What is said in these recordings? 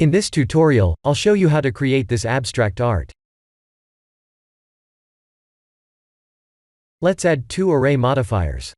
In this tutorial, I'll show you how to create this abstract art. Let's add two array modifiers.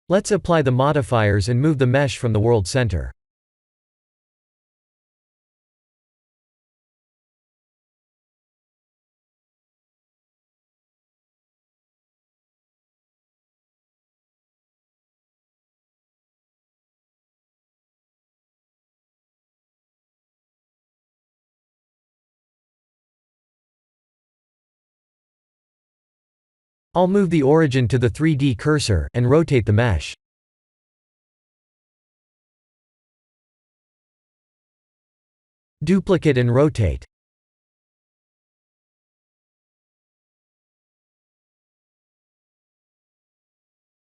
Let's apply the modifiers and move the mesh from the world center. I'll move the origin to the 3D cursor and rotate the mesh. Duplicate and rotate.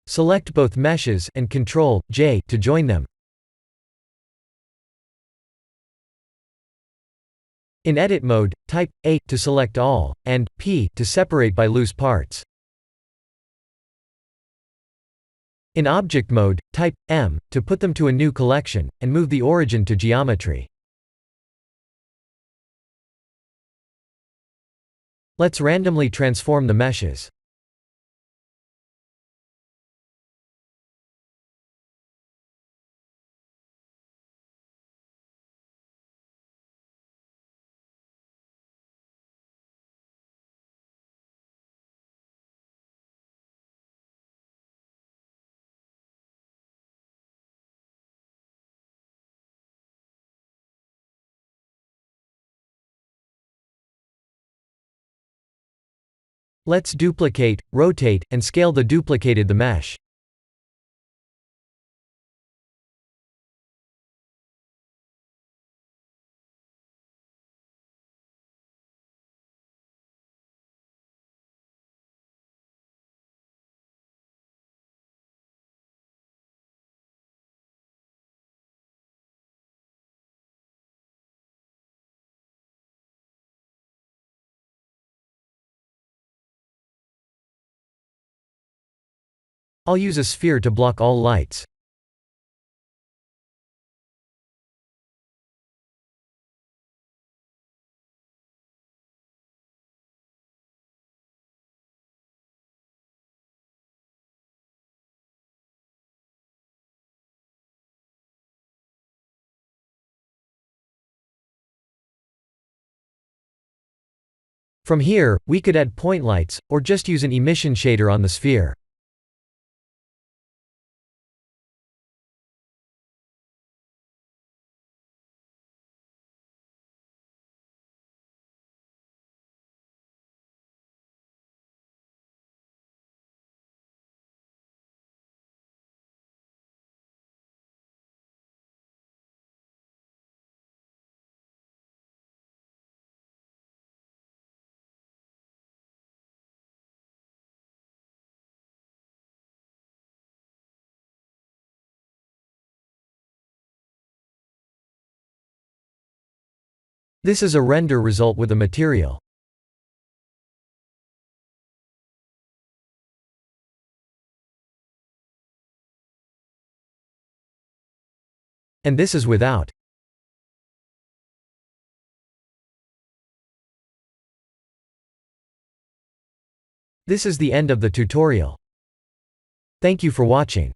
Select both meshes and Ctrl+J to join them. In edit mode, type A to select all, and P to separate by loose parts. In object mode, type M to put them to a new collection, and move the origin to geometry. Let's randomly transform the meshes. Let's duplicate, rotate, and scale the duplicated the mesh. I'll use a sphere to block all lights. From here, we could add point lights, or just use an emission shader on the sphere. This is a render result with a material. And this is without. This is the end of the tutorial. Thank you for watching.